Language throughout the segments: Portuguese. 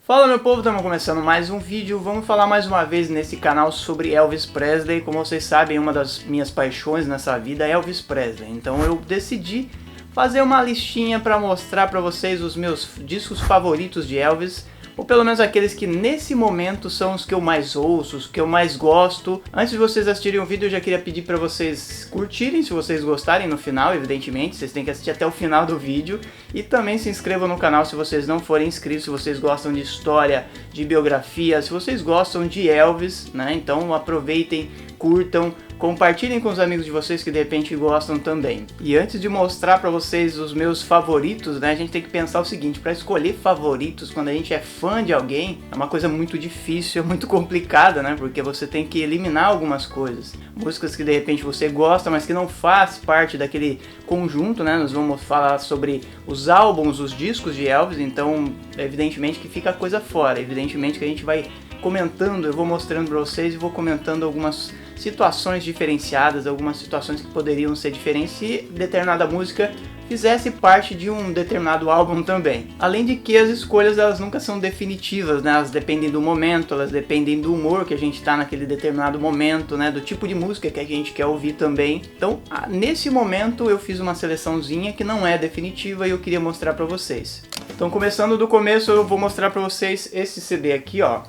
Fala meu povo, estamos começando mais um vídeo. Vamos falar mais uma vez nesse canal sobre Elvis Presley. Como vocês sabem, uma das minhas paixões nessa vida é Elvis Presley. Então eu decidi fazer uma listinha para mostrar para vocês os meus discos favoritos de Elvis, ou pelo menos aqueles que nesse momento são os que eu mais ouço, os que eu mais gosto. Antes de vocês assistirem o vídeo, eu já queria pedir para vocês curtirem, se vocês gostarem no final, evidentemente. Vocês têm que assistir até o final do vídeo. E também se inscrevam no canal se vocês não forem inscritos, se vocês gostam de história, de biografia, se vocês gostam de Elvis, né? Então aproveitem, curtam, compartilhem com os amigos de vocês que de repente gostam também. E antes de mostrar para vocês os meus favoritos, né, a gente tem que pensar o seguinte: para escolher favoritos quando a gente é fã de alguém é uma coisa muito difícil, é muito complicada, né? Porque você tem que eliminar algumas coisas, músicas que de repente você gosta, mas que não faz parte daquele conjunto, né? Nós vamos falar sobre os álbuns, os discos de Elvis, então evidentemente que fica a coisa fora, evidentemente que a gente vai comentando, eu vou mostrando para vocês e vou comentando algumas situações diferenciadas, algumas situações que poderiam ser diferentes se determinada música fizesse parte de um determinado álbum também. Além de que as escolhas elas nunca são definitivas, né? Elas dependem do momento, elas dependem do humor que a gente está naquele determinado momento, né? Do tipo de música que a gente quer ouvir também. Então, nesse momento eu fiz uma seleçãozinha que não é definitiva e eu queria mostrar para vocês. Então, começando do começo, eu vou mostrar para vocês esse CD aqui, ó.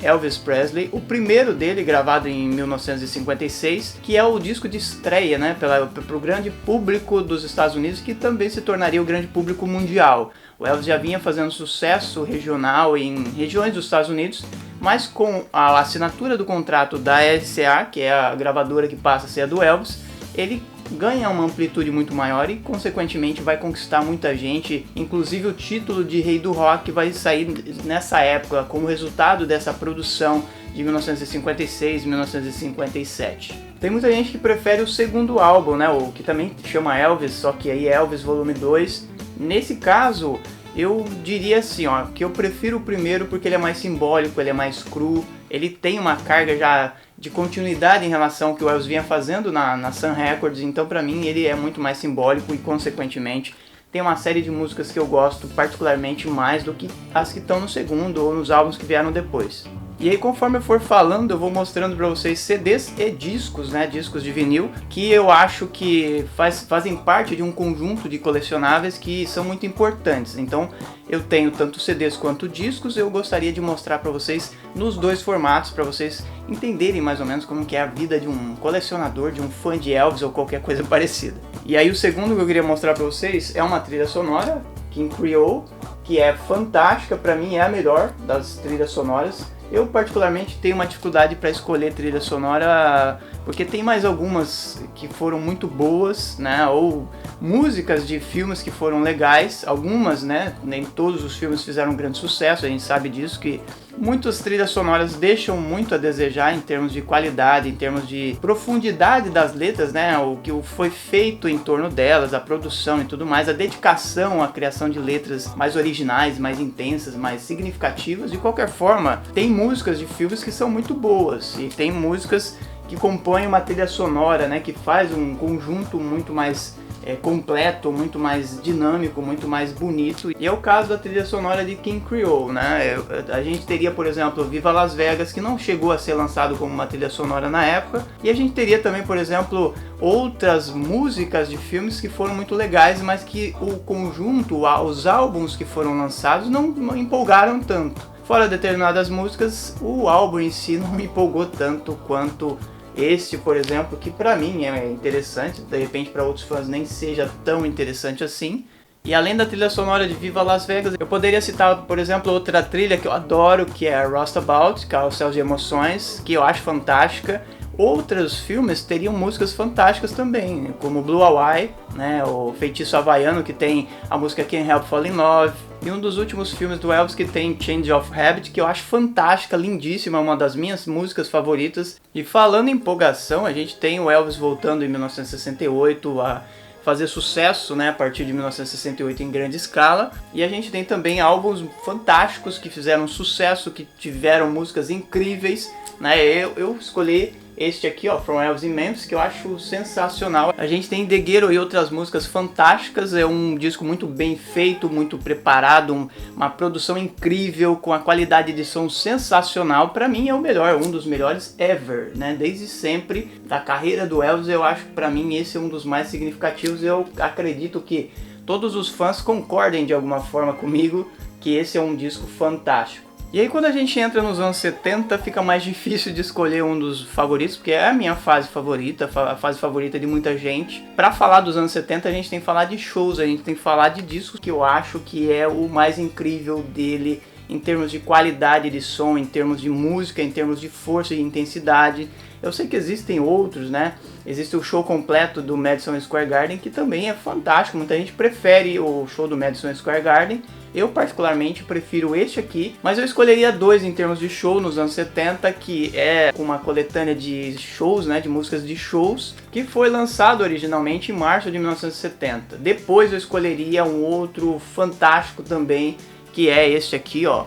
Elvis Presley, o primeiro dele gravado em 1956, que é o disco de estreia, né, para o grande público dos Estados Unidos, que também se tornaria o grande público mundial. O Elvis já vinha fazendo sucesso regional em regiões dos Estados Unidos, mas com a assinatura do contrato da RCA, que é a gravadora que passa a ser a do Elvis, ele ganha uma amplitude muito maior e consequentemente vai conquistar muita gente, inclusive o título de Rei do Rock vai sair nessa época como resultado dessa produção de 1956 e 1957. Tem muita gente que prefere o segundo álbum, né, o que também chama Elvis, só que aí é Elvis Volume 2. Nesse caso, eu diria assim, ó, que eu prefiro o primeiro porque ele é mais simbólico, ele é mais cru, ele tem uma carga já de continuidade em relação ao que o Elvis vinha fazendo na Sun Records, então pra mim ele é muito mais simbólico e consequentemente tem uma série de músicas que eu gosto particularmente mais do que as que estão no segundo ou nos álbuns que vieram depois. E aí conforme eu for falando eu vou mostrando para vocês CDs e discos, né, discos de vinil, que eu acho que fazem parte de um conjunto de colecionáveis que são muito importantes. Então eu tenho tanto CDs quanto discos, eu gostaria de mostrar para vocês nos dois formatos, para vocês entenderem mais ou menos como que é a vida de um colecionador, de um fã de Elvis ou qualquer coisa parecida. E aí o segundo que eu queria mostrar para vocês é uma trilha sonora, King Creole, que é fantástica, para mim é a melhor das trilhas sonoras. Eu particularmente tenho uma dificuldade para escolher trilha sonora, porque tem mais algumas que foram muito boas, né, ou músicas de filmes que foram legais, algumas, né, nem todos os filmes fizeram um grande sucesso, a gente sabe disso, que muitas trilhas sonoras deixam muito a desejar em termos de qualidade, em termos de profundidade das letras, né, o que foi feito em torno delas, a produção e tudo mais, a dedicação à criação de letras mais originais, mais intensas, mais significativas. De qualquer forma, tem músicas de filmes que são muito boas e tem músicas que compõem uma trilha sonora, né, que faz um conjunto muito mais completo, muito mais dinâmico, muito mais bonito. E é o caso da trilha sonora de King Creole, né? A gente teria, por exemplo, Viva Las Vegas, que não chegou a ser lançado como uma trilha sonora na época, e a gente teria também, por exemplo, outras músicas de filmes que foram muito legais, mas que o conjunto, os álbuns que foram lançados não empolgaram tanto. Fora determinadas músicas, o álbum em si não me empolgou tanto quanto este, por exemplo, que pra mim é interessante, de repente para outros fãs nem seja tão interessante assim. E além da trilha sonora de Viva Las Vegas, eu poderia citar, por exemplo, outra trilha que eu adoro, que é Roustabout, Carrossel de Emoções, que eu acho fantástica. Outros filmes teriam músicas fantásticas também, como Blue Hawaii, né, o Feitiço Havaiano, que tem a música Can't Help Falling in Love, e um dos últimos filmes do Elvis que tem Change of Habit, que eu acho fantástica, lindíssima, uma das minhas músicas favoritas. E falando em empolgação, a gente tem o Elvis voltando em 1968 a fazer sucesso, né, a partir de 1968 em grande escala, e a gente tem também álbuns fantásticos que fizeram sucesso, que tiveram músicas incríveis, né? Eu escolhi este aqui, ó, From Elvis in Memphis, que eu acho sensacional. A gente tem The Ghetto e outras músicas fantásticas, é um disco muito bem feito, muito preparado, uma produção incrível, com a qualidade de som sensacional. Pra mim é o melhor, um dos melhores ever, né? Desde sempre, da carreira do Elvis, eu acho que pra mim esse é um dos mais significativos. Eu acredito que todos os fãs concordem de alguma forma comigo que esse é um disco fantástico. E aí quando a gente entra nos anos 70 fica mais difícil de escolher um dos favoritos, porque é a minha fase favorita, a fase favorita de muita gente. Pra falar dos anos 70 a gente tem que falar de shows, a gente tem que falar de discos que eu acho que é o mais incrível dele em termos de qualidade de som, em termos de música, em termos de força e intensidade. Eu sei que existem outros, né? Existe o show completo do Madison Square Garden, que também é fantástico. Muita gente prefere o show do Madison Square Garden. Eu particularmente prefiro este aqui, mas eu escolheria dois em termos de show nos anos 70, que é uma coletânea de shows, né, de músicas de shows, que foi lançado originalmente em março de 1970. Depois eu escolheria um outro fantástico também, que é este aqui, ó.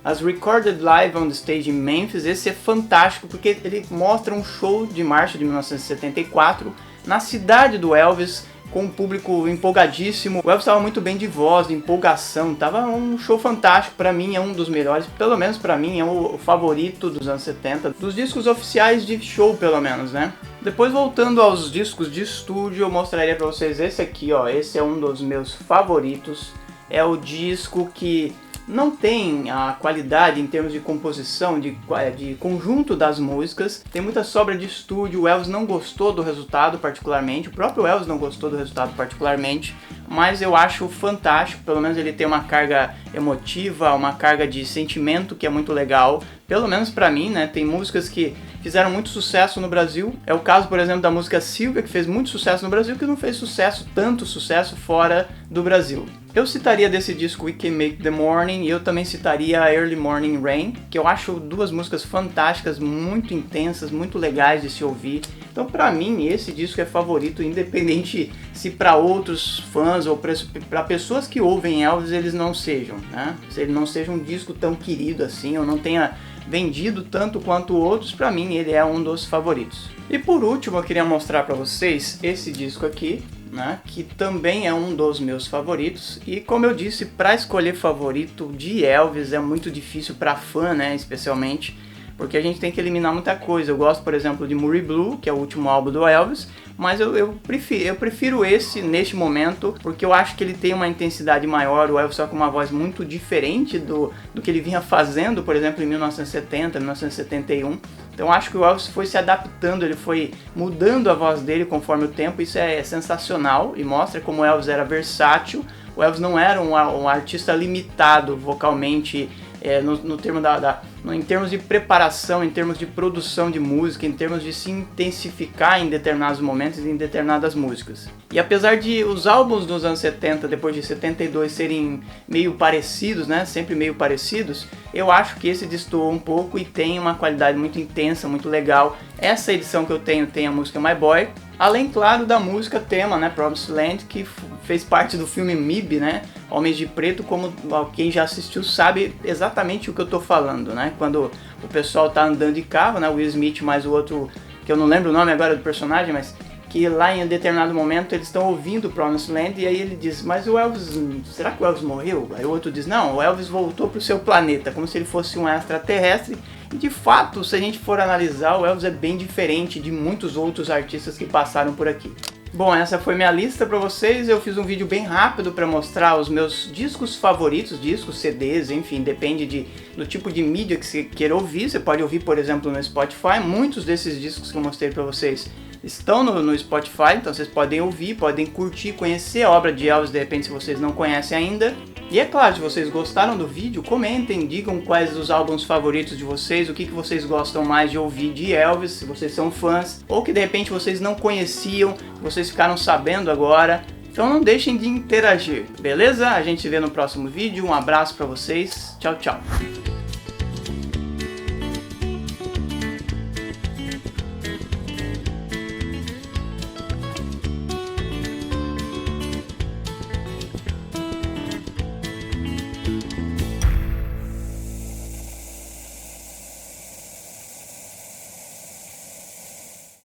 As Recorded Live on the Stage in Memphis. Esse é fantástico porque ele mostra um show de março de 1974 na cidade do Elvis, com um público empolgadíssimo. O Elvis estava muito bem de voz, de empolgação, tava um show fantástico. Pra mim é um dos melhores, pelo menos pra mim é o favorito dos anos 70, dos discos oficiais de show pelo menos, né? Depois, voltando aos discos de estúdio, eu mostraria pra vocês esse aqui, ó. Esse é um dos meus favoritos, é o disco que não tem a qualidade em termos de composição, de conjunto das músicas. Tem muita sobra de estúdio, o Elvis não gostou do resultado particularmente, o próprio Elvis não gostou do resultado particularmente, mas eu acho fantástico, pelo menos ele tem uma carga emotiva, uma carga de sentimento que é muito legal, pelo menos pra mim, né? Tem músicas que fizeram muito sucesso no Brasil, é o caso, por exemplo, da música Silvia, que fez muito sucesso no Brasil, que não fez tanto sucesso fora do Brasil. Eu citaria desse disco We Can Make the Morning, e eu também citaria Early Morning Rain, que eu acho duas músicas fantásticas, muito intensas, muito legais de se ouvir. Então pra mim esse disco é favorito, independente se para outros fãs ou para pessoas que ouvem Elvis eles não sejam, né? Se ele não seja um disco tão querido assim, ou não tenha vendido tanto quanto outros, pra mim ele é um dos favoritos. E por último eu queria mostrar pra vocês esse disco aqui, né, que também é um dos meus favoritos. E como eu disse, para escolher favorito de Elvis é muito difícil para fã, né, especialmente, porque a gente tem que eliminar muita coisa. Eu gosto, por exemplo, de Moody Blue, que é o último álbum do Elvis, mas eu prefiro esse neste momento, porque eu acho que ele tem uma intensidade maior. O Elvis só com uma voz muito diferente do que ele vinha fazendo, por exemplo, em 1970, 1971. Então acho que o Elvis foi se adaptando, ele foi mudando a voz dele conforme o tempo. Isso é sensacional e mostra como o Elvis era versátil. O Elvis não era um artista limitado vocalmente, no termo em termos de preparação, em termos de produção de música, em termos de se intensificar em determinados momentos e em determinadas músicas. E apesar de os álbuns dos anos 70, depois de 72, serem meio parecidos, né, sempre meio parecidos, eu acho que esse destoou um pouco e tem uma qualidade muito intensa, muito legal. Essa edição que eu tenho tem a música My Boy, além, claro, da música tema, né, Promised Land, que fez parte do filme MIB, né, Homens de Preto, como quem já assistiu sabe exatamente o que eu tô falando, né, quando o pessoal tá andando de carro, né, Will Smith mais o outro, que eu não lembro o nome agora do personagem, mas que lá em um determinado momento eles estão ouvindo Promised Land, e aí ele diz, mas o Elvis, será que o Elvis morreu? Aí o outro diz, não, o Elvis voltou pro seu planeta, como se ele fosse um extraterrestre. E de fato, se a gente for analisar, o Elvis é bem diferente de muitos outros artistas que passaram por aqui. Bom, essa foi minha lista para vocês. Eu fiz um vídeo bem rápido para mostrar os meus discos favoritos, discos, CDs, enfim, depende do tipo de mídia que você queira ouvir. Você pode ouvir, por exemplo, no Spotify. Muitos desses discos que eu mostrei para vocês estão no Spotify, então vocês podem ouvir, podem curtir, conhecer a obra de Elvis, de repente, se vocês não conhecem ainda. E é claro, se vocês gostaram do vídeo, comentem, digam quais os álbuns favoritos de vocês, o que vocês gostam mais de ouvir de Elvis, se vocês são fãs, ou que de repente vocês não conheciam, vocês ficaram sabendo agora. Então não deixem de interagir, beleza? A gente se vê no próximo vídeo, um abraço pra vocês, tchau, tchau!